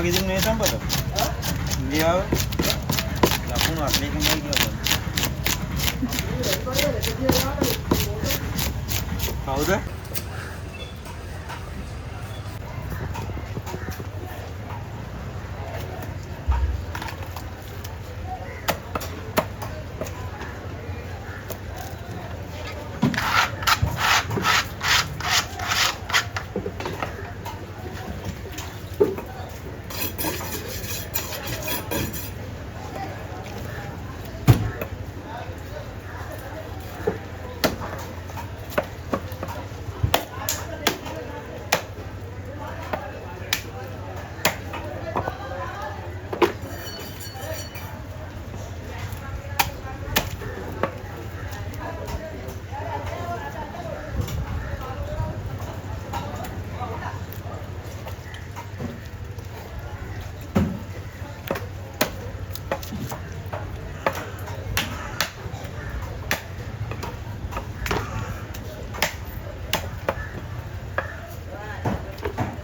වගේ දින් මේ සම්පත. ඉන්දියාව ලකුණු 8කින් ගයි කියලා. කවුද?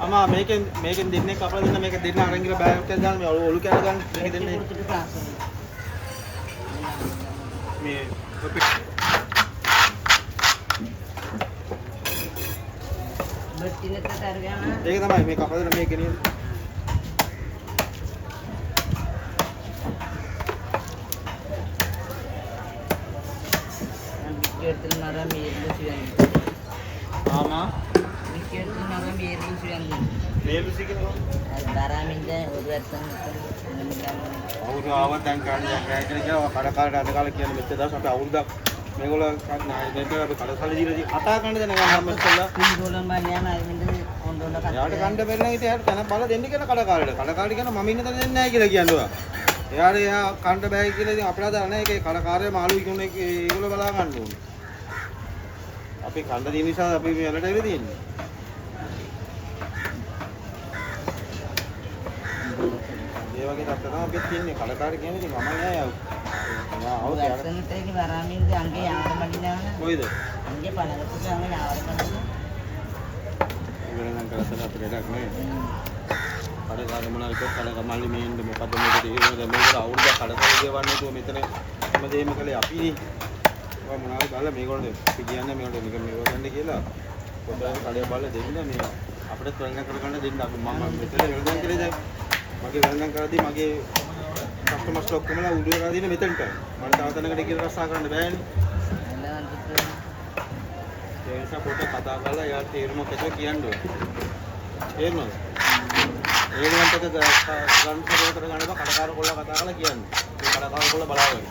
අම්මා මේකෙන් දෙන්නේ කපලා දෙන්න මේක දෙන්න අරන් ගිහලා බෑග් එකකට දාන්න මේ ඔලු කැල ගන්න මේක දෙන්නේ මේ බට්ටිනට තරගාන ඒක තමයි මේ කපලා දෙන්න මේක ගෙනියන්න විකේතල් නරම මේ ලුසියන් ආමා විකේතල් නරම මේ ලුසියන් මේ ලුසි කියනවා දරාමින්ද උරුවත්තන් අවුරුදු ආවත් දැන් කාණ්ඩයක් රැගෙන කියලා කඩකාරට අද කාලේ කියන්නේ මෙච්චර දවස් අපි අවුරුද්දක් මේගොල්ලෝ මේක අපි කඩසල්ලි දීලා කතා කරන්න දෙන ගමන් මස්සලා කුඩෝලන් බෑ යන අයිමින්ද හොන්ඩෝල කතා යාට කණ්ඩ බැරි නම් ඉතින් එයාට තන බල දෙන්න කියලා කඩකාරට කියන මම ඉන්න තැන දෙන්නේ නැහැ කියලා කියනවා එයා කණ්ඩ බෑ කියලා ඉතින් අපරාධ නැහැ ඒකේ කඩකාරය මාළුයි කියන එක ඒගොල්ලෝ බලා ගන්න ඕනේ අපි කණ්ඩ දින නිසා අපි මේ වලට ඇවිත් තියෙන්නේ ඒ වගේ තත්ත්ව තමයි අපි තියන්නේ කලකාර කියන්නේ ඉතින් මම නෑ ආව අවුස්සනට ඒක වරාමින්ද අංගේ යාමඩි දාන කොයිද අංගේ පළකට ගාම යාවර කරනවා ඉවරනම් කරලා අපිට වැඩක් නෑ කඩකාර මොනවාද කඩකමල්ලි මේන්න මොකද්ද මේකට ඒකද මේකට අවුරුද්දක් කඩකාර ගෙවන්නේ නැතුව මෙතන හැමදේම කළේ අපිනේ ඔය මොනවාද බලලා මේගොල්ලෝ අපි කියන්නේ මේගොල්ලෝ මේව ගන්න කියලා පොඩ්ඩක් කඩේ බලලා දෙන්න මේ අපිට වෙනකන් කරගන්න දෙන්න අපි මම මෙතන වෙනකන් කරේ දැන් මගේ වෙනකන් කරද්දී මගේ කස්ටමර්ස් ඔක්කොමලා උඩ කරලා දින මෙතනට මම තව තැනකට කියලා රස්සා කරන්න බෑනේ ඒ නිසා පොඩ්ඩක් කතා කරලා යාට තීරණයක් ඇතුව කියන්න ඕනේ තේරෙනවද ඒගොල්ලන්ට ගන්න සරෝතර ගන්න බා කඩකාර කොල්ල කතා කරලා කියන්නේ මේ කඩකාර කොල්ල බලාගෙන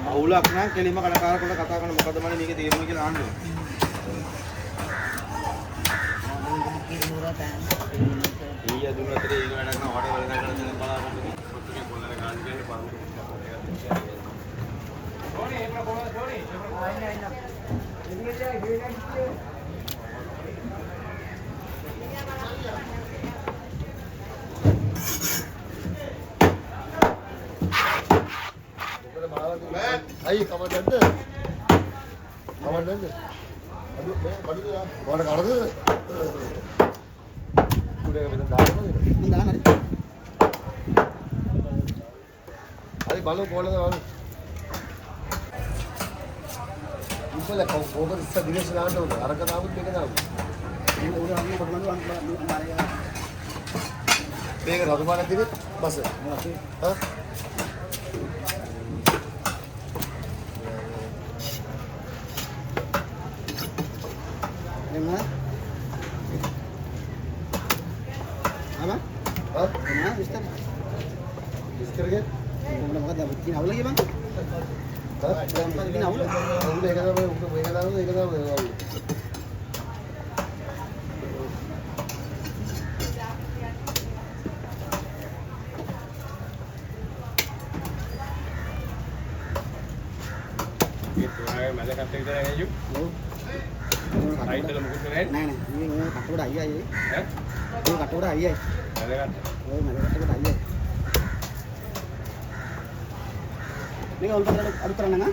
අවුලක් නම් කෙලිම කඩකාර කොල්ල කතා කරන මොකද මම මේකේ තීරණය කියලා අහන්නේ ඊය දුන්න අතරේ ඒක වැඩක් නෑ හොටේ වල ගන්න දැන් බලාගන්න ඔක්කොම කොල්ලර ගන්න ගන්නේ පාරු ඕනේ ඒක කොහොමද ඕනේ ආයින අයි කමඩන්ද කමඩන්ද අද බඩුදා වඩ කරද කුඩේක මෙතන දාන්නද මම දාන්නනේ හරි බලමු කොහොමද බලමු ඉස්සෙල්ලා කොහොමද ඉස්ස දිනේශ දාන්න ඕනේ අරක දාමුත් මේක දාමු මේ උඩ අන්න කොටමඩු අමාරියා මේක රතුමාන දිනේ බස් හා එන්න nah, Mister. Mister kan? Udah makan dapat bikin awal lagi bang? Dapat bikin awal? Udah kata apa? Udah kata apa? Kata apa? Gitu, mana kata kita lagi yuk? Ayo dalam buku keren? Nah, ini kartu udah iya ya. Ini kartu udah iya. Mana kartu? Oh, mana kartu udah iya. Ini kalau ada terang nggak?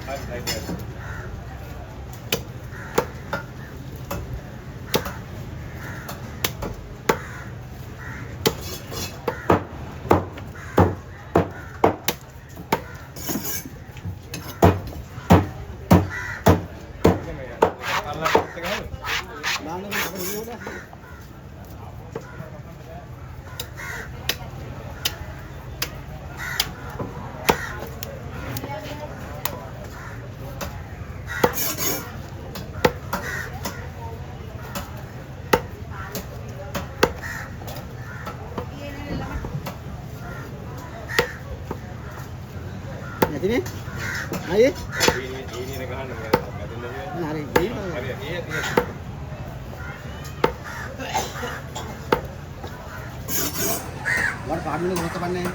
ඉතින් අයියේ ඊනින ගහන්න හරි වර පාඩුනේ මොකක් කපන්නේ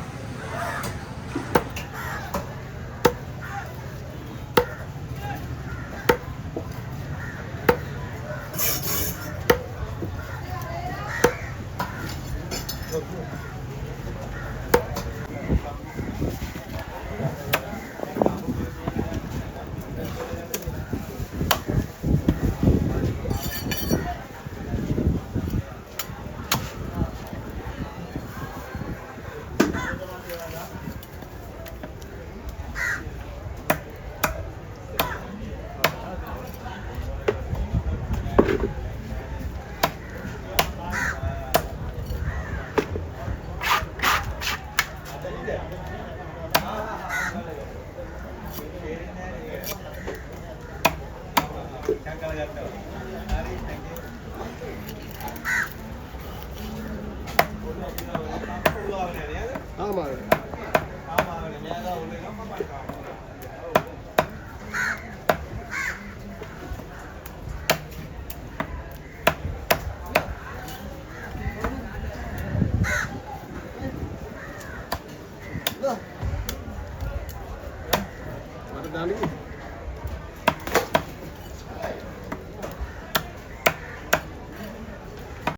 Ada